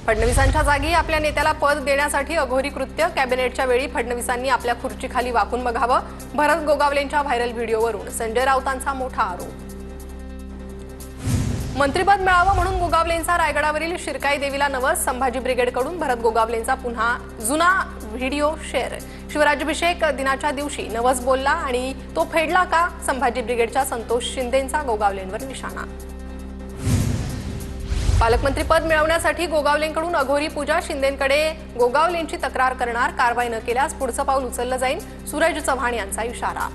फडणवीसांच्या जागी आपल्या नेत्याला पद देण्यासाठी अघोरी कृत्य। कॅबिनेटच्या वेळी फडणवीसांनी आपल्या खुर्चीखाली वाकून बघावं। भरत गोगावलेंच्या व्हायरल व्हिडिओवरून संजय राऊतांचा मोठा आरोप। मंत्रिपद मिळावं म्हणून गोगावलेंचा रायगडावरील शिरकाई देवीला नवस। संभाजी ब्रिगेडकडून भरत गोगावलेंचा पुन्हा जुना व्हिडिओ शेअर। शिवराज्याभिषेक दिनाच्या दिवशी नवस बोलला आणि तो फेडला का? संभाजी ब्रिगेडच्या संतोष शिंदेंचा गोगावलेंवर निशाणा। पालकमंत्रीपद मिळवण्यासाठी गोगावलेंकडून अघोरी पूजा। शिंदेंकडे गोगावलेंची तक्रार करणार, कारवाई न केल्यास पुढचं पाऊल उचललं जाईल, सूरज चव्हाण यांचा इशारा।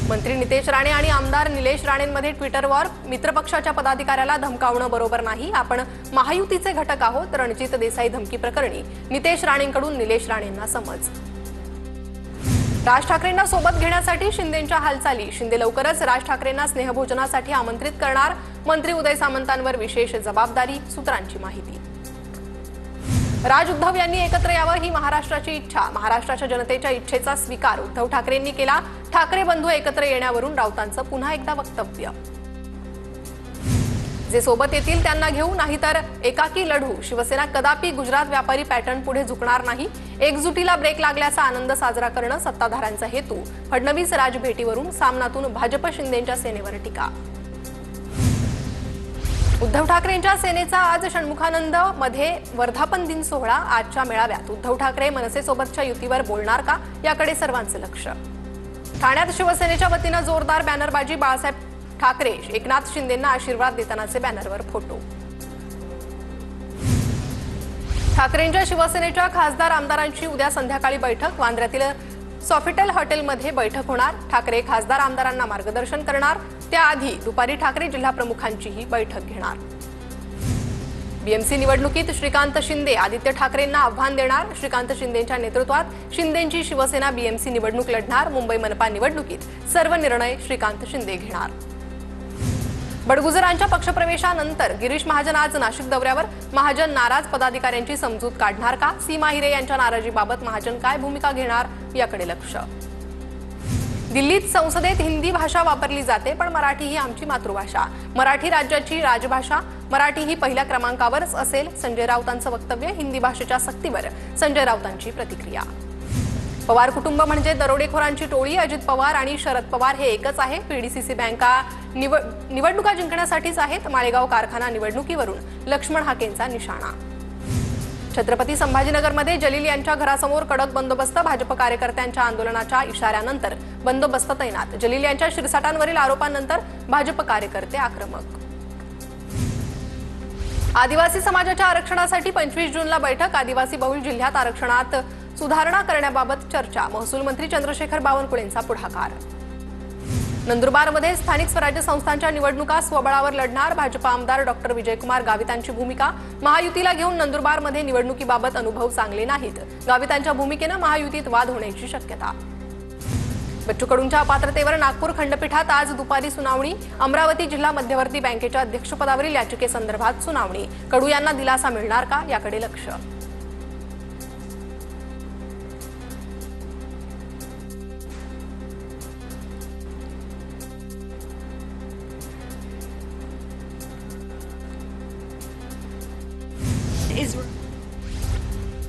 मंत्री नितेश राणे आणि आमदार निलेश राणेंमध्ये ट्विटर वॉर। मित्रपक्षाच्या पदाधिकाऱ्याला धमकावणं बरोबर नाही, आपण महायुतीचे घटक आहोत। रणजित देसाई धमकी प्रकरणी नितेश राणेंकडून निलेश राणेंना समज। राज ठाकरेंना सोबत घेण्यासाठी शिंदेंच्या हालचाली। शिंदे लवकरच राज ठाकरेंना स्नेहभोजनासाठी आमंत्रित करणार। मंत्री उदय सामंतांवर विशेष जबाबदारी, सूत्रांची माहिती। राज उद्धव यांनी एकत्र यावं ही महाराष्ट्राची इच्छा। महाराष्ट्राच्या जनतेच्या इच्छेचा स्वीकार उद्धव ठाकरेंनी केला। ठाकरे बंधू एकत्र येण्यावरून राऊतांचं पुन्हा एकदा वक्तव्य। जे सोबत येतील त्यांना घेऊ, नाहीतर एकाकी लढू। शिवसेना कदापि गुजरात व्यापारी पॅटर्न पुढे झुकणार नाही। एकजुटीला ब्रेक लागल्याचा आनंद साजरा करणं सत्ताधाऱ्यांचा हेतू। फडणवीस राज भेटीवरून सामनातून भाजप शिंदेंच्या सेनेवर टीका। उद्धव ठाकरेंच्या सेनेचा आज षण्मुखानंद मध्ये वर्धापन दिन सोहळा। आजच्या मेळाव्यात उद्धव ठाकरे मनसेसोबतच्या युतीवर बोलणार का, याकडे सर्वांचं लक्ष। ठाण्यात शिवसेनेच्या वतीनं जोरदार बॅनरबाजी। बाळासाहेब ठाकरे एकनाथ शिंदेंना आशीर्वाद देतानाचे बॅनरवर फोटो। ठाकरेंच्या शिवसेनेच्या खासदार आमदारांची उद्या संध्याकाळी बैठक। वांद्र्यातील सॉफिटेल हॉटेलमध्ये बैठक होणार। ठाकरे खासदार आमदारांना मार्गदर्शन करणार। त्याआधी दुपारी ठाकरे जिल्हा प्रमुखांचीही बैठक घेणार। बीएमसी निवडणुकीत श्रीकांत शिंदे आदित्य ठाकरेंना आव्हान देणार। श्रीकांत शिंदेंच्या नेतृत्वात शिंदेंची शिवसेना बीएमसी निवडणूक लढणार। मुंबई मनपा निवडणुकीत सर्व निर्णय श्रीकांत शिंदे घेणार। बडगुजरांच्या पक्षप्रवेशानंतर गिरीश महाजन आज नाशिक दौऱ्यावर। महाजन नाराज पदाधिकाऱ्यांची समजूत काढणार का? सीमा हिरे यांच्या नाराजीबाबत महाजन काय भूमिका घेणार, याकडे लक्ष। दिल्लीत संसदेत हिंदी भाषा वापरली जाते, पण मराठी ही आमची मातृभाषा। मराठी राज्याची राजभाषा, मराठी ही पहिल्या क्रमांकावरच असेल, संजय राऊतांचं वक्तव्य। हिंदी भाषेच्या सक्तीवर संजय राऊतांची प्रतिक्रिया। पवार कुटुंब म्हणजे दरोडेखोरांची टोळी। अजित पवार आणि शरद पवार हे एकच आहे। पीडीसीसी बँका निवडणुका जिंकण्यासाठीच आहेत। माळेगाव कारखाना निवडणुकीवरून लक्ष्मण हाकेंचा निशाणा। छत्रपती संभाजीनगरमध्ये जलील यांच्या घरासमोर कडक बंदोबस्त। भाजप कार्यकर्त्यांच्या आंदोलनाच्या इशाऱ्यानंतर बंदोबस्त तैनात। जलील यांच्या शिरसाटांवरील आरोपांनंतर भाजप कार्यकर्ते आक्रमक। आदिवासी समाजाच्या आरक्षणासाठी 25 जूनला बैठक। आदिवासी बहुल जिल्ह्यात आरक्षणात सुधारणा करण्याबाबत चर्चा। महसूल मंत्री चंद्रशेखर बावनकुळेंचा पुढाकार। नंदुरबारमध्ये स्थानिक स्वराज्य संस्थांच्या निवडणुका स्वबळावर लढणार। भाजप आमदार डॉक्टर विजयकुमार गावितांची भूमिका। महायुतीला घेऊन नंदुरबारमध्ये निवडणुकीबाबत अनुभव चांगले नाहीत। गावितांच्या भूमिकेनं महायुतीत वाद होण्याची शक्यता। बच्चू कडूंच्या अपात्रतेवर नागपूर खंडपीठात आज दुपारी सुनावणी। अमरावती जिल्हा मध्यवर्ती बँकेच्या अध्यक्षपदावरील याचिकेसंदर्भात सुनावणी। कडू यांना दिलासा मिळणार का, याकडे लक्ष।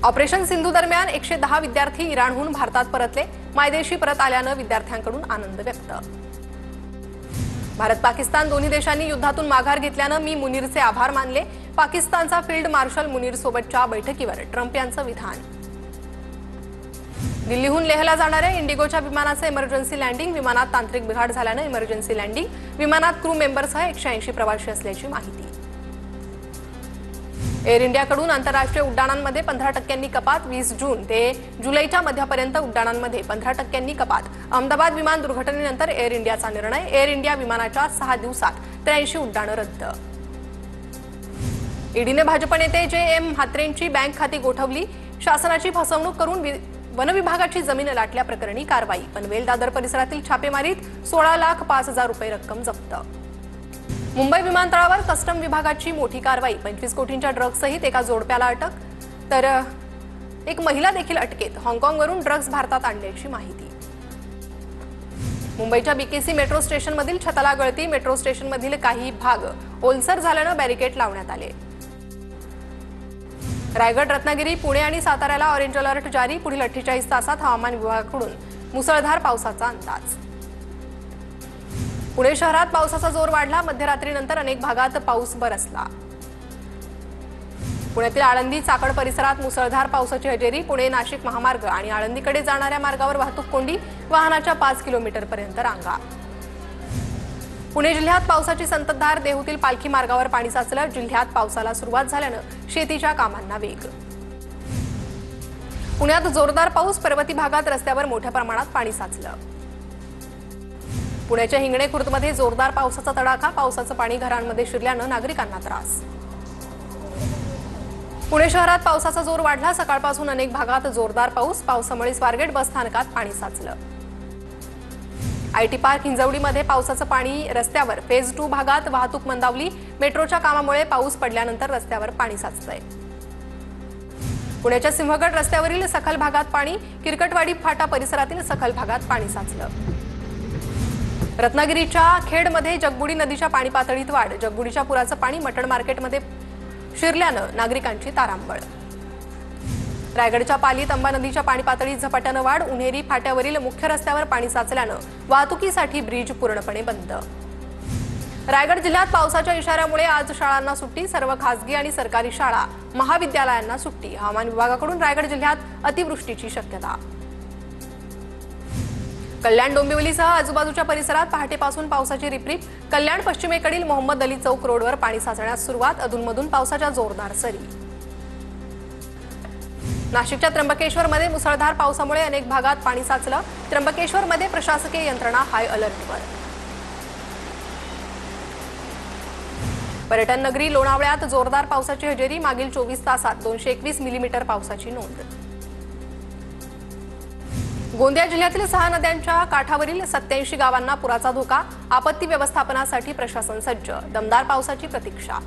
ऑपरेशन सिंधू दरम्यान 110 विद्यार्थी इराणहून भारतात परतले। मायदेशी परत आल्यानं विद्यार्थ्यांकडून आनंद व्यक्त। भारत पाकिस्तान दोन्ही देशांनी युद्धातून माघार घेतल्यानं मी मुनीरचे आभार मानले। पाकिस्तानचा फील्ड मार्शल मुनीर सोबतच्या बैठकीवर ट्रम्प यांचं विधान। दिल्लीहून लेहला जाणाऱ्या इंडिगोच्या विमानाचे इमर्जन्सी लँडिंग। विमानात तांत्रिक बिघाड झाल्यानं इमर्जन्सी लँडिंग। विमानात क्रू मेंबरसह 180 प्रवासी असल्याची माहिती। एअर इंडियाकडून आंतरराष्ट्रीय उड्डाणांमध्ये 15% कपात। 20 जून ते जुलैच्या मध्यापर्यंत उड्डाणांमध्ये 15% कपात। अहमदाबाद विमान दुर्घटनेनंतर एअर इंडियाचा निर्णय। एअर इंडिया विमानाच्या 6 दिवसात 83 उड्डाणं रद्द। ईडीने भाजप नेते जे.एम. म्हात्रेंची बँक खाती गोठवली। शासनाची फसवणूक करून वनविभागाची जमीन लाटल्याप्रकरणी कारवाई। पनवेल दादर परिसरातील छापेमारीत 16,05,000 रुपये रक्कम जप्त। मुंबई विमानतळावर कस्टम विभागाची मोठी कारवाई। 25 कोटींच्या ड्रग्जसहित एका जोडप्याला अटक, तर एक महिला देखील अटकेत। हाँगकाँगवरून ड्रग्ज भारतात आणल्याची माहिती। मुंबईच्या बीकेसी मेट्रो स्टेशनमधील छताला गळती। मेट्रो स्टेशनमधील काही भाग ओलसर झाल्यानं बॅरिकेड लावण्यात आले। रायगड, रत्नागिरी, पुणे आणि साताऱ्याला ऑरेंज अलर्ट जारी. पुढील 48 तासात हवामान विभागाकडून मुसळधार पावसाचा अंदाज. पुणे शहरात पावसाचा जोर वाढला. मध्यरात्रीनंतर अनेक भागात पाऊस बरसला. पुण्यातील आळंदी, चाकण परिसरात मुसळधार पावसाची हजेरी. पुणे नाशिक महामार्ग आणि आळंदीकडे जाणाऱ्या मार्गावर वाहतूक कोंडी. वाहनाच्या 5 किलोमीटरपर्यंत रांगा. पुणे जिल्ह्यात पावसाची संततधार. देहूतील पालखी मार्गावर पाणी साचलं. जिल्ह्यात पावसाला सुरुवात झाल्यानं शेतीच्या कामांना वेग. पुण्यात जोरदार पाऊस. पर्वती भागात रस्त्यावर मोठ्या प्रमाणात पाणी साचलं. पुण्याच्या हिंगणे खुर्दमध्ये जोरदार पावसाचा तडाखा. पावसाचं पाणी घरांमध्ये शिरल्यानं नागरिकांना त्रास. पुणे शहरात पावसाचा जोर वाढला. सकाळपासून अनेक भागात जोरदार पाऊस. पावसामुळे स्वारगेट बस स्थानकात पाणी साचलं. आयटी पार्क हिंजवडीमध्ये पावसाचं पाणी रस्त्यावर. फेज 2 भागात वाहतूक मंदावली. मेट्रोच्या कामामुळे पाऊस पडल्यानंतर रस्त्यावर पाणी साचलंय. पुण्याच्या सिंहगड रस्त्यावरील सखल भागात पाणी. किरकटवाडी फाटा परिसरातील सखल भागात पाणी साचलं. रत्नागिरीच्या खेडमध्ये जगबुडी नदीच्या पाणी पातळीत वाढ. जगबुडीच्या पुराचं पाणी मटण मार्केटमध्ये शिरल्यानं नागरिकांची तारांबळ. रायगडच्या पालीत अंबा नदीच्या पाणी पातळीत झपाट्यानं वाढ. उन्हेरी फाट्यावरील मुख्य रस्त्यावर पाणी साचल्यानं वाहतुकीसाठी ब्रिज पूर्णपणे बंद. रायगड जिल्ह्यात पावसाच्या इशाऱ्यामुळे आज शाळांना सुट्टी. सर्व खासगी आणि सरकारी शाळा, महाविद्यालयांना सुट्टी. हवामान विभागाकडून रायगड जिल्ह्यात अतिवृष्टीची शक्यता. कल्याण, डोंबिवलीसह आजूबाजूच्या परिसरात पहाटेपासून पावसाची रिपरिप. कल्याण पश्चिमेकडील मोहम्मद अली चौक रोडवर पाणी साचण्यास सुरुवात. अधूनमधून पावसाच्या जोरदार सरी. नाशिकच्या त्र्यंबकेश्वरमध्ये मुसळधार पावसामुळे अनेक भागात पाणी साचलं. त्र्यंबकेश्वरमध्ये प्रशासकीय यंत्रणा हाय अलर्टवर. पर्यटन नगरी लोणावळ्यात जोरदार पावसाची हजेरी. मागील 24 तासात 221 मिलीमीटर पावसाची नोंद. गोंदिया जिल्ह्यातील 6 नद्यांच्या काठावरील 87 गावांना पुराचा धोका. आपत्ती व्यवस्थापनासाठी प्रशासन सज्ज. दमदार पावसाची प्रतीक्षा.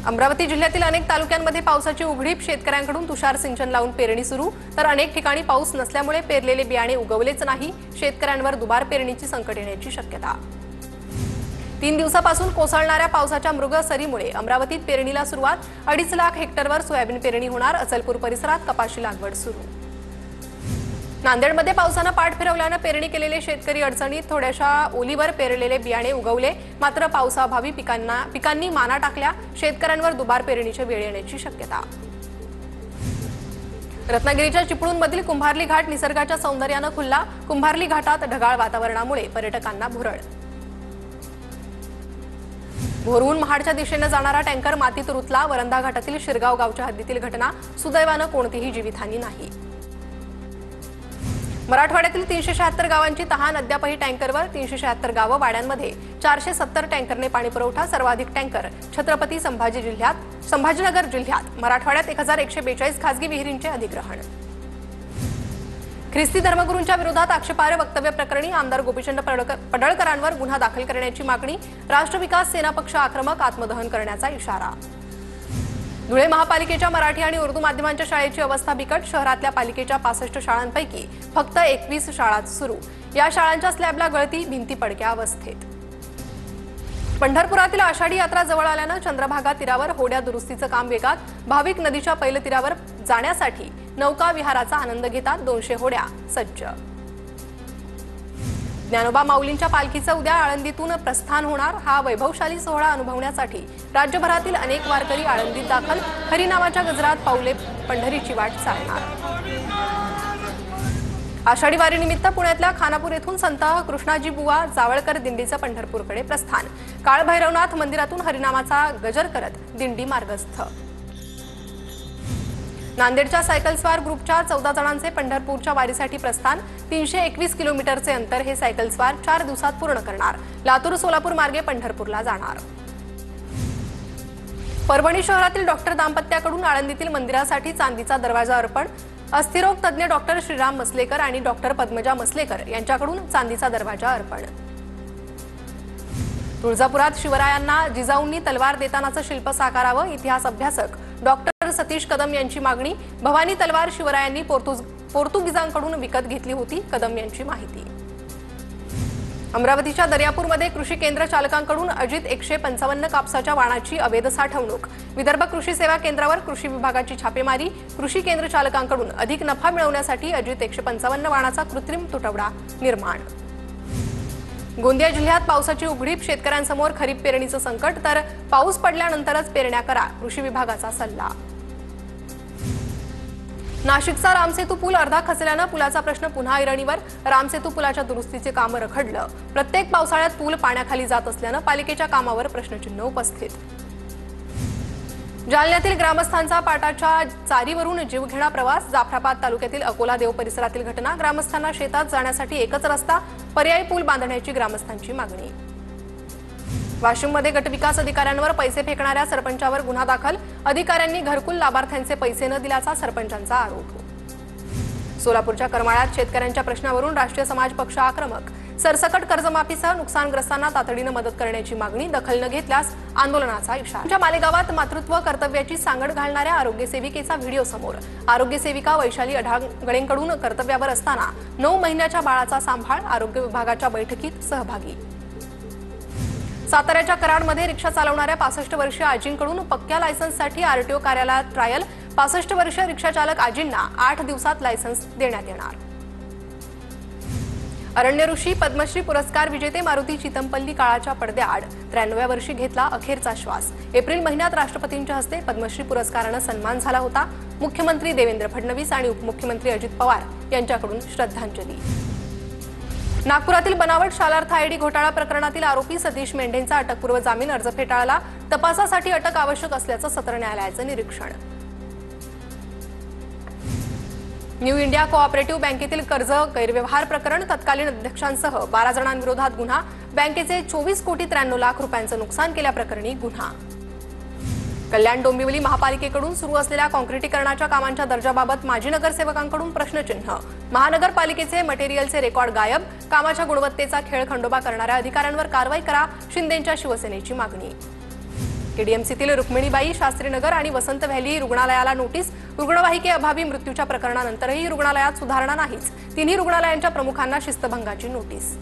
अमरावती जिल्ह्यातील अनेक तालुक्यांमध्ये पावसाची उघडीप. शेतकऱ्यांकडून तुषार सिंचन लावून पेरणी सुरू. तर अनेक ठिकाणी पाऊस नसल्यामुळे पेरलेले बियाणे उगवलेच नाही. शेतकऱ्यांवर दुबार पेरणीची संकट येण्याची शक्यता. 3 दिवसापासून कोसळणाऱ्या पावसाच्या मृगसरीमुळे अमरावतीत पेरणीला सुरुवात. 2.5 लाख हेक्टरवर सोयाबीन पेरणी होणार. अचलपूर परिसरात कपाशी लागवड सुरू. नांदेडमध्ये पावसानं पाठ फिरवल्यानं पेरणी केलेले शेतकरी अडचणीत. थोड्याशा ओलीवर पेरलेले बियाणे उगवले, मात्र पावसाअभावी पिकांनी माना टाकल्या. शेतकऱ्यांवर दुबार पेरणीच्या वेळ येण्याची शक्यता. रत्नागिरीच्या चिपळूणमधील कुंभारली घाट निसर्गाच्या सौंदर्यानं खुलला. कुंभारली घाटात ढगाळ वातावरणामुळे पर्यटकांना भुरळ. भोरहून महाडच्या दिशेनं जाणारा टँकर मातीत रुतला. वरंधा घाटातील शिरगाव गावच्या हद्दीतील घटना. सुदैवानं कोणतीही जीवितहानी नाही. मराठवाड्यातील 376 गावांची तहान. अद्यापही टँकरवर. 376 गावं वाड्यांमध्ये. 470 टँकरने पाणी पुरवठा. सर्वाधिक टँकर छत्रपती संभाजीनगर जिल्ह्यात. मराठवाड्यात 1142 खासगी विहिरींचे अधिग्रहण. ख्रिस्ती धर्मगुरूंच्या विरोधात आक्षेपार्ह वक्तव्य प्रकरणी आमदार गोपीचंद पडळकरांवर गुन्हा दाखल करण्याची मागणी. राष्ट्र विकास सेना पक्ष आक्रमक. आत्मदहन करण्याचा इशारा. धुळे महापालिकेच्या मराठी आणि उर्दू माध्यमांच्या शाळेची अवस्था बिकट. शहरातल्या पालिकेच्या 65 शाळांपैकी फक्त 21 शाळा सुरू. या शाळांच्या स्लॅबला गळती. भिंती पडक्या अवस्थेत. पंढरपुरातील आषाढी यात्रा जवळ आल्यानं चंद्रभागा तीरावर होड्या दुरुस्तीचं काम वेगात. भाविक नदीच्या पैल तीरावर जाण्यासाठी नौका विहाराचा आनंद घेतात. 200 होड्या सज्ज. ज्ञानोबा माऊलींच्या पालखीचं उद्या आळंदीतून प्रस्थान होणार. हा वैभवशाली सोहळा अनुभवण्यासाठी राज्यभरातील अनेक वारकरी आळंदीत दाखल. हरिनामाच्या गजरात पाऊले पंढरीची वाट चालणार. आषाढी वारीनिमित्त पुण्यातल्या खानापूर येथून संत कृष्णाजी बुवा जावळकर दिंडीचं पंढरपूरकडे प्रस्थान. काळभैरवनाथ मंदिरातून हरिनामाचा गजर करत दिंडी मार्गस्थ. नांदेडच्या सायकलस्वार ग्रुपच्या 14 जणांचे पंढरपूरच्या वारीसाठी प्रस्थान. 321 किलोमीटरचे अंतर हे सायकलस्वार 4 दिवसात पूर्ण करणार. लातूर सोलापूर मार्गे पंढरपूरला जाणार. परभणी शहरातील डॉक्टर दाम्पत्याकडून आळंदीतील मंदिरासाठी चांदीचा दरवाजा अर्पण. अस्थिरोग तज्ज्ञ डॉक्टर श्रीराम मसलेकर आणि डॉक्टर पद्मजा मसलेकर यांच्याकडून चांदीचा दरवाजा अर्पण. तुळजापुरात शिवरायांना जिजाऊंनी तलवार देतानाचं शिल्प साकारावं. इतिहास अभ्यासक डॉक्टर सतीश कदम यांची मागणी. भवानी तलवार शिवरायांनी पोर्तुगीजांकडून विकत घेतली होती. कदम यांची माहिती. अमरावतीच्या दर्यापूरमध्ये कृषी केंद्र चालकांकडून अजित 155 कापसाच्या वाणाची अवैध साठवणूक. विदर्भ कृषी सेवा केंद्रावर कृषी विभागाची छापेमारी. कृषी केंद्र चालकांकडून अधिक नफा मिळवण्यासाठी अजित 155 वाणाचा कृत्रिम तुटवडा निर्माण. गोंदिया जिल्ह्यात पावसाची उघडीप. शेतकऱ्यांसमोर खरीप पेरणीचं संकट, तर पाऊस पडल्यानंतरच पेरण्या करा, कृषी विभागाचा सल्ला. नाशिकचा रामसेतू पूल अर्धा खचल्यानं पुलाचा प्रश्न पुन्हा ऐरणीवर. रामसेतू पुलाच्या दुरुस्तीचे काम रखडलं. प्रत्येक पावसाळ्यात पूल पाण्याखाली जात असल्यानं पालिकेच्या कामावर प्रश्नचिन्ह उपस्थित. जालन्यातील ग्रामस्थांचा पाटाच्या चारीवरून जीवघेणा प्रवास. जाफराबाद तालुक्यातील अकोला देव परिसरातील घटना. ग्रामस्थांना शेतात जाण्यासाठी एकच रस्ता, पर्यायी पूल बांधण्याची ग्रामस्थांची मागणी. वाशिममध्ये गटविकास अधिकाऱ्यांवर पैसे फेकणाऱ्या सरपंचावर गुन्हा दाखल. अधिकाऱ्यांनी घरकुल लाभार्थ्यांचे पैसे न दिल्याचा सरपंचांचा आरोप. सोलापूरच्या करमाळ्यात शेतकऱ्यांच्या प्रश्नावरून राष्ट्रीय समाज पक्ष आक्रमक. सरसकट कर्जमाफीसह नुकसानग्रस्तांना तातडीनं मदत करण्याची मागणी. दखल न घेतल्यास आंदोलनाचा इशारा. मालेगावात मातृत्व कर्तव्याची सांगड घालणाऱ्या आरोग्य सेविकेचा व्हिडिओ समोर. आरोग्य सेविका वैशाली अढांगळेंकडून कर्तव्यावर असताना 9 महिन्याच्या बाळाचा सांभाळ. आरोग्य विभागाच्या बैठकीत सहभागी. साताऱ्याच्या कराडमध्ये रिक्षा चालवणाऱ्या 65 वर्षीय आजींकडून पक्क्या लायसन्ससाठी आरटीओ कार्यालयात ट्रायल. 65 वर्षीय रिक्षाचालक आजींना 8 दिवसात लायसन्स देण्यात येणार. अरण्य ऋषी पद्मश्री पुरस्कार विजेते मारुती चितमपल्ली काळाच्या पडद्याआड. 93व्या वर्षी घेतला अखेरचा श्वास. एप्रिल महिन्यात राष्ट्रपतींच्या हस्ते पद्मश्री पुरस्कारानं सन्मान झाला होता. मुख्यमंत्री देवेंद्र फडणवीस आणि उपमुख्यमंत्री अजित पवार यांच्याकडून श्रद्धांजली. नागपुरातील बनावट शालार्थ आयडी घोटाळा प्रकरणातील आरोपी सतीश मेंढेंचा अटकपूर्व जामीन अर्ज फेटाळला. तपासासाठी अटक आवश्यक असल्याचं सत्र न्यायालयाचं निरीक्षण. न्यू इंडिया कोऑपरेटिव्ह बँकेतील कर्ज गैरव्यवहार प्रकरण. तत्कालीन अध्यक्षांसह 12 जणांविरोधात गुन्हा. बँकेचे 24,93,00,000 रुपयांचं नुकसान केल्याप्रकरणी गुन्हा. कल्याण डोंबिवली महापालिकेकडून सुरू असलेल्या काँक्रिटीकरणाच्या कामांच्या दर्जाबाबत माजी नगरसेवकांकडून प्रश्नचिन्ह. महानगरपालिकेचे मटेरियलचे रेकॉर्ड गायब. कामाच्या गुणवत्तेचा खेळखंडोबा करणाऱ्या अधिकाऱ्यांवर कारवाई करा, शिंदेंच्या शिवसेनेची मागणी. केडीएमसीतील रुक्मिणीबाई शास्त्रीनगर आणि वसंत व्हॅली रुग्णालयाला नोटीस. रुग्णवाहिकेअभावी मृत्यूच्या प्रकरणानंतरही रुग्णालयात सुधारणा नाहीच. तिन्ही रुग्णालयांच्या प्रमुखांना शिस्तभंगाची नोटीस.